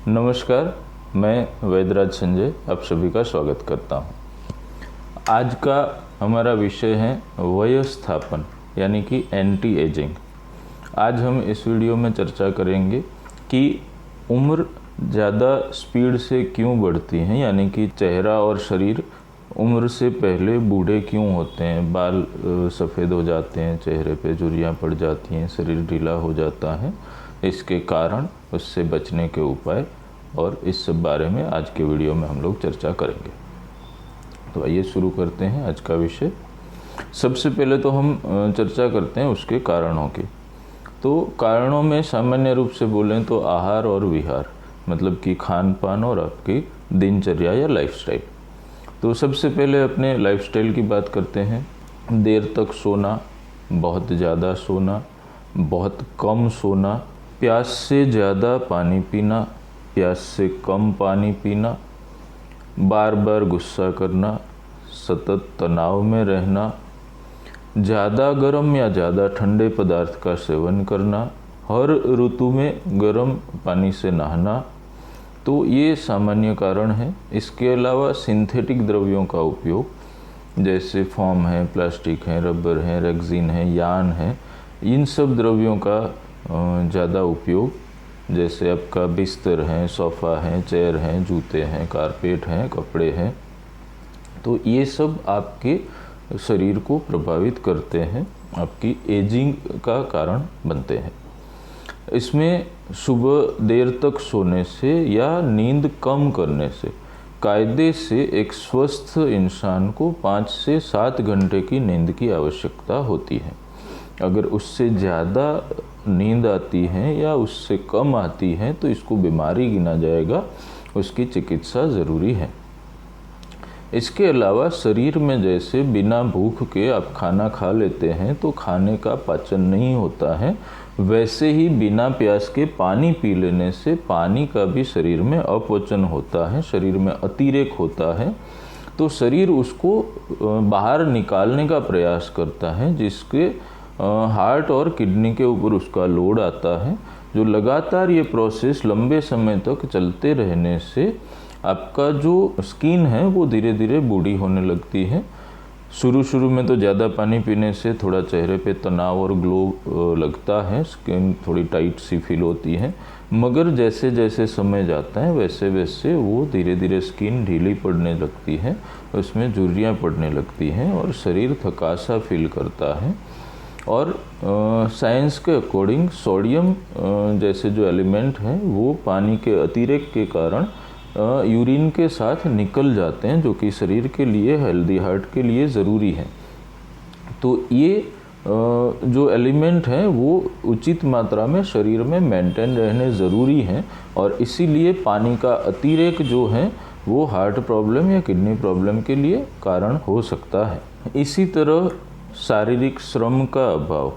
नमस्कार, मैं वैद्यराज संजय आप सभी का स्वागत करता हूं। आज का हमारा विषय है वयोस्थापन यानी कि एंटी एजिंग। आज हम इस वीडियो में चर्चा करेंगे कि उम्र ज़्यादा स्पीड से क्यों बढ़ती है, यानी कि चेहरा और शरीर उम्र से पहले बूढ़े क्यों होते हैं। बाल सफ़ेद हो जाते हैं, चेहरे पे झुर्रियाँ पड़ जाती हैं, शरीर ढीला हो जाता है। इसके कारण, उससे बचने के उपाय और इस सब बारे में आज के वीडियो में हम लोग चर्चा करेंगे। तो आइए शुरू करते हैं आज का विषय। सबसे पहले तो हम चर्चा करते हैं उसके कारणों की। तो कारणों में सामान्य रूप से बोलें तो आहार और विहार, मतलब कि खान पान और आपकी दिनचर्या या लाइफस्टाइल। तो सबसे पहले अपने लाइफस्टाइल की बात करते हैं। देर तक सोना, बहुत ज़्यादा सोना, बहुत कम सोना, प्यास से ज़्यादा पानी पीना, प्यास से कम पानी पीना, बार बार गुस्सा करना, सतत तनाव में रहना, ज़्यादा गर्म या ज़्यादा ठंडे पदार्थ का सेवन करना, हर ऋतु में गर्म पानी से नहाना। तो ये सामान्य कारण है। इसके अलावा सिंथेटिक द्रव्यों का उपयोग, जैसे फोम है, प्लास्टिक है, रबर है, रेक्सिन है, यान है, इन सब द्रव्यों का ज़्यादा उपयोग, जैसे आपका बिस्तर है, सोफ़ा है, चेयर है, जूते हैं, कारपेट हैं, कपड़े हैं, तो ये सब आपके शरीर को प्रभावित करते हैं, आपकी एजिंग का कारण बनते हैं। इसमें सुबह देर तक सोने से या नींद कम करने से कायदे से एक स्वस्थ इंसान को 5 से 7 घंटे की नींद की आवश्यकता होती है। अगर उससे ज़्यादा नींद आती है या उससे कम आती है तो इसको बीमारी गिना जाएगा, उसकी चिकित्सा ज़रूरी है। इसके अलावा शरीर में जैसे बिना भूख के आप खाना खा लेते हैं तो खाने का पाचन नहीं होता है, वैसे ही बिना प्यास के पानी पी लेने से पानी का भी शरीर में अपचन होता है, शरीर में अतिरेक होता है। तो शरीर उसको बाहर निकालने का प्रयास करता है, जिसके हार्ट और किडनी के ऊपर उसका लोड आता है। जो लगातार ये प्रोसेस लंबे समय तक चलते रहने से आपका जो स्किन है वो धीरे धीरे बूढ़ी होने लगती है। शुरू में तो ज़्यादा पानी पीने से थोड़ा चेहरे पे तनाव और ग्लो लगता है, स्किन थोड़ी टाइट सी फील होती है, मगर जैसे जैसे समय जाता है वैसे वैसे वो धीरे धीरे स्किन ढीली पड़ने लगती है, उसमें झुर्रियाँ पड़ने लगती हैं और शरीर थका सा फील करता है। और साइंस के अकॉर्डिंग सोडियम जैसे जो एलिमेंट हैं वो पानी के अतिरेक के कारण यूरिन के साथ निकल जाते हैं, जो कि शरीर के लिए, हेल्दी हार्ट के लिए ज़रूरी है। तो ये जो एलिमेंट हैं वो उचित मात्रा में शरीर में मेंटेन रहने ज़रूरी हैं, और इसीलिए पानी का अतिरेक जो है वो हार्ट प्रॉब्लम या किडनी प्रॉब्लम के लिए कारण हो सकता है। इसी तरह शारीरिक श्रम का अभाव,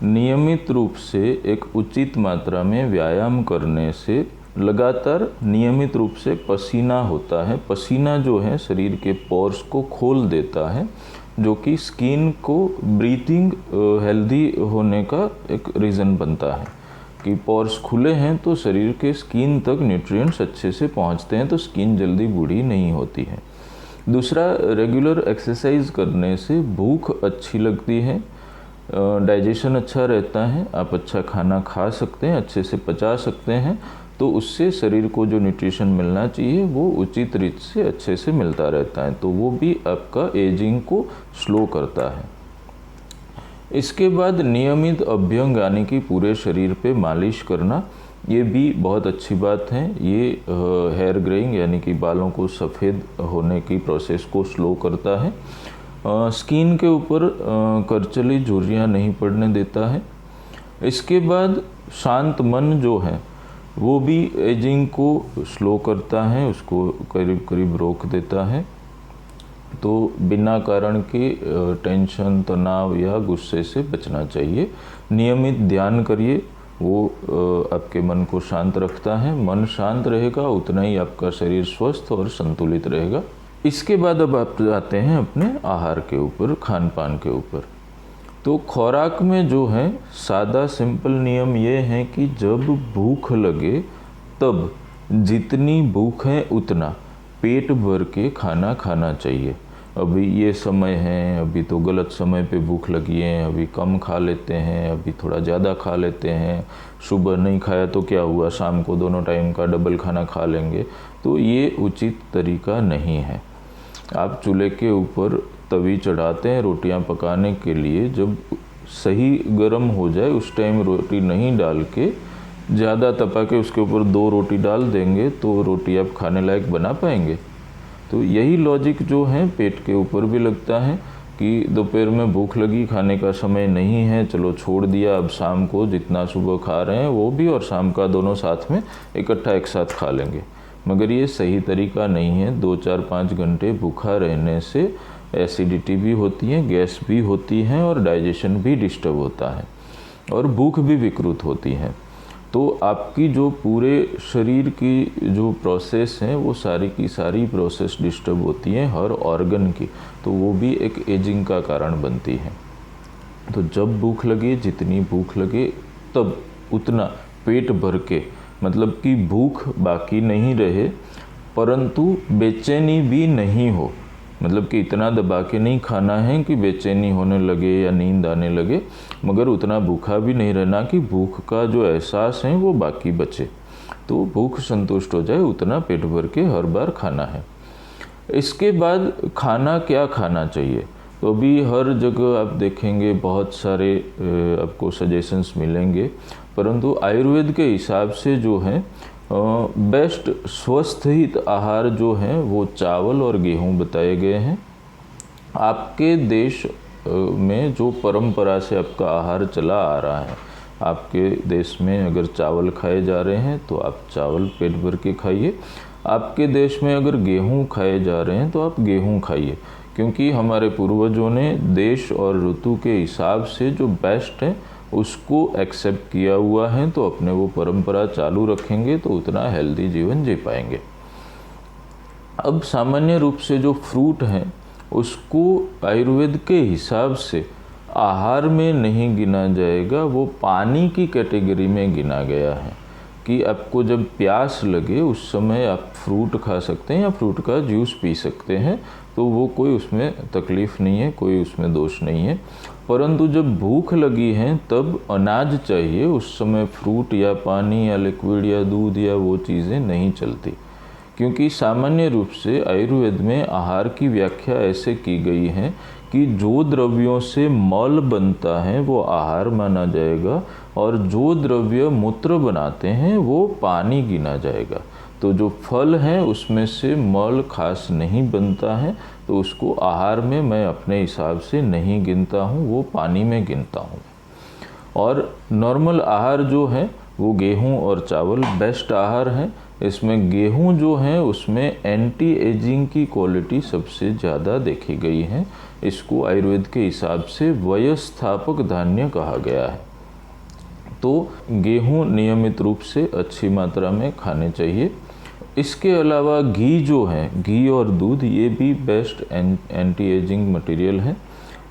नियमित रूप से एक उचित मात्रा में व्यायाम करने से लगातार नियमित रूप से पसीना होता है। पसीना जो है शरीर के पोर्स को खोल देता है, जो कि स्किन को ब्रीथिंग हेल्दी होने का एक रीज़न बनता है कि पोर्स खुले हैं तो शरीर के स्किन तक न्यूट्रिएंट्स अच्छे से पहुंचते हैं, तो स्किन जल्दी बूढ़ी नहीं होती है। दूसरा, रेगुलर एक्सरसाइज करने से भूख अच्छी लगती है, डाइजेशन अच्छा रहता है, आप अच्छा खाना खा सकते हैं, अच्छे से पचा सकते हैं, तो उससे शरीर को जो न्यूट्रिशन मिलना चाहिए वो उचित रीत से अच्छे से मिलता रहता है, तो वो भी आपका एजिंग को स्लो करता है। इसके बाद नियमित अभ्यंग यानी कि पूरे शरीर पे मालिश करना, ये भी बहुत अच्छी बात है। ये हेयर ग्रेइंग यानी कि बालों को सफ़ेद होने की प्रोसेस को स्लो करता है, स्किन के ऊपर करचली झुर्रियाँ नहीं पड़ने देता है। इसके बाद शांत मन जो है वो भी एजिंग को स्लो करता है, उसको करीब करीब रोक देता है। तो बिना कारण के टेंशन, तनाव या गुस्से से बचना चाहिए। नियमित ध्यान करिए, वो आपके मन को शांत रखता है। मन शांत रहेगा उतना ही आपका शरीर स्वस्थ और संतुलित रहेगा। इसके बाद अब आप आते हैं अपने आहार के ऊपर, खान पान के ऊपर। तो खुराक में जो है सादा सिंपल नियम ये है कि जब भूख लगे तब जितनी भूख है उतना पेट भर के खाना खाना चाहिए। अभी ये समय है, अभी तो गलत समय पे भूख लगी है, अभी कम खा लेते हैं, अभी थोड़ा ज़्यादा खा लेते हैं, सुबह नहीं खाया तो क्या हुआ, शाम को दोनों टाइम का डबल खाना खा लेंगे, तो ये उचित तरीका नहीं है। आप चूल्हे के ऊपर तवी चढ़ाते हैं रोटियां पकाने के लिए, जब सही गर्म हो जाए उस टाइम रोटी नहीं डाल के ज़्यादा तपा के उसके ऊपर 2 रोटी डाल देंगे तो रोटी आप खाने लायक बना पाएंगे। तो यही लॉजिक जो है पेट के ऊपर भी लगता है कि दोपहर में भूख लगी, खाने का समय नहीं है, चलो छोड़ दिया, अब शाम को जितना सुबह खा रहे हैं वो भी और शाम का दोनों साथ में इकट्ठा एक साथ खा लेंगे। मगर ये सही तरीका नहीं है। 2-4-5 घंटे भूखा रहने से एसिडिटी भी होती है, गैस भी होती है और डाइजेशन भी डिस्टर्ब होता है और भूख भी विकृत होती है। तो आपकी जो पूरे शरीर की जो प्रोसेस हैं वो सारी की सारी प्रोसेस डिस्टर्ब होती हैं, हर ऑर्गन की, तो वो भी एक एजिंग का कारण बनती है। तो जब भूख लगे, जितनी भूख लगे तब उतना पेट भर के, मतलब कि भूख बाकी नहीं रहे परंतु बेचैनी भी नहीं हो, मतलब कि इतना दबा के नहीं खाना है कि बेचैनी होने लगे या नींद आने लगे, मगर उतना भूखा भी नहीं रहना कि भूख का जो एहसास है वो बाकी बचे। तो भूख संतुष्ट हो जाए उतना पेट भर के हर बार खाना है। इसके बाद खाना क्या खाना चाहिए, तो अभी हर जगह आप देखेंगे बहुत सारे आपको सजेशंस मिलेंगे, परंतु आयुर्वेद के हिसाब से जो है बेस्ट स्वस्थ हित आहार जो हैं वो चावल और गेहूं बताए गए हैं। आपके देश में जो परंपरा से आपका आहार चला आ रहा है, आपके देश में अगर चावल खाए जा रहे हैं तो आप चावल पेट भर के खाइए। आपके देश में अगर गेहूं खाए जा रहे हैं तो आप गेहूं खाइए, क्योंकि हमारे पूर्वजों ने देश और ऋतु के हिसाब से जो बेस्ट है उसको एक्सेप्ट किया हुआ है, तो अपने वो परंपरा चालू रखेंगे तो उतना हेल्दी जीवन जी पाएंगे। अब सामान्य रूप से जो फ्रूट हैं उसको आयुर्वेद के हिसाब से आहार में नहीं गिना जाएगा, वो पानी की कैटेगरी में गिना गया है कि आपको जब प्यास लगे उस समय आप फ्रूट खा सकते हैं या फ्रूट का जूस पी सकते हैं, तो वो कोई उसमें तकलीफ़ नहीं है, कोई उसमें दोष नहीं है। परंतु जब भूख लगी है तब अनाज चाहिए, उस समय फ्रूट या पानी या लिक्विड या दूध या वो चीज़ें नहीं चलती, क्योंकि सामान्य रूप से आयुर्वेद में आहार की व्याख्या ऐसे की गई है कि जो द्रव्यों से मल बनता है वो आहार माना जाएगा और जो द्रव्य मूत्र बनाते हैं वो पानी गिना जाएगा। तो जो फल हैं उसमें से मल खास नहीं बनता है तो उसको आहार में मैं अपने हिसाब से नहीं गिनता हूँ, वो पानी में गिनता हूँ। और नॉर्मल आहार जो है वो गेहूँ और चावल बेस्ट आहार है। इसमें गेहूं जो है उसमें एंटी एजिंग की क्वालिटी सबसे ज़्यादा देखी गई है। इसको आयुर्वेद के हिसाब से वयस्थापक धान्य कहा गया है। तो गेहूं नियमित रूप से अच्छी मात्रा में खाने चाहिए। इसके अलावा घी जो है, घी और दूध, ये भी बेस्ट एंटी एजिंग मटेरियल है।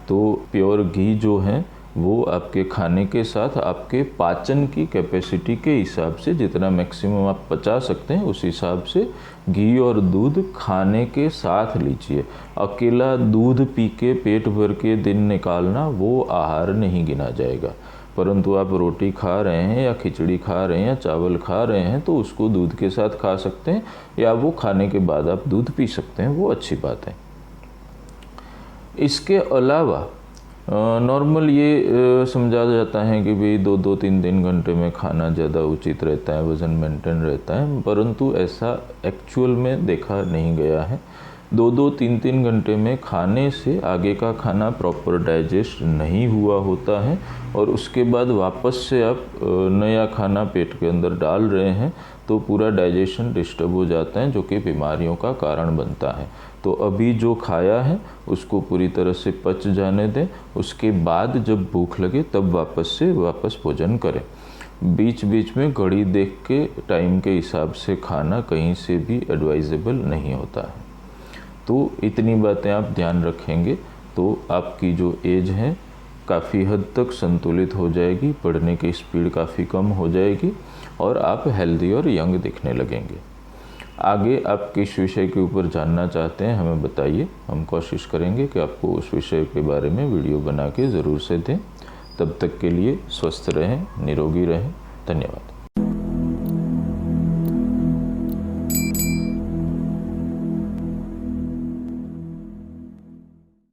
तो प्योर घी जो है वो आपके खाने के साथ आपके पाचन की कैपेसिटी के हिसाब से जितना मैक्सिमम आप पचा सकते हैं उस हिसाब से घी और दूध खाने के साथ लीजिए। अकेला दूध पी के पेट भर के दिन निकालना वो आहार नहीं गिना जाएगा। परंतु आप रोटी खा रहे हैं या खिचड़ी खा रहे हैं या चावल खा रहे हैं तो उसको दूध के साथ खा सकते हैं, या वो खाने के बाद आप दूध पी सकते हैं, वो अच्छी बात है। इसके अलावा नॉर्मल ये समझा जाता है कि भाई 2-3 घंटे में खाना ज़्यादा उचित रहता है, वज़न मेंटेन रहता है, परंतु ऐसा एक्चुअल में देखा नहीं गया है। 2-3 घंटे में खाने से आगे का खाना प्रॉपर डाइजेस्ट नहीं हुआ होता है और उसके बाद वापस से आप नया खाना पेट के अंदर डाल रहे हैं तो पूरा डाइजेशन डिस्टर्ब हो जाता है, जो कि बीमारियों का कारण बनता है। तो अभी जो खाया है उसको पूरी तरह से पच जाने दें, उसके बाद जब भूख लगे तब वापस भोजन करें। बीच बीच में घड़ी देख के टाइम के हिसाब से खाना कहीं से भी एडवाइजेबल नहीं होता है। तो इतनी बातें आप ध्यान रखेंगे तो आपकी जो एज है काफ़ी हद तक संतुलित हो जाएगी, बढ़ने की स्पीड काफ़ी कम हो जाएगी और आप हेल्दी और यंग दिखने लगेंगे। आगे आप किस विषय के ऊपर जानना चाहते हैं हमें बताइए, हम कोशिश करेंगे कि आपको उस विषय के बारे में वीडियो बना के ज़रूर से दें। तब तक के लिए स्वस्थ रहें, निरोगी रहें। धन्यवाद।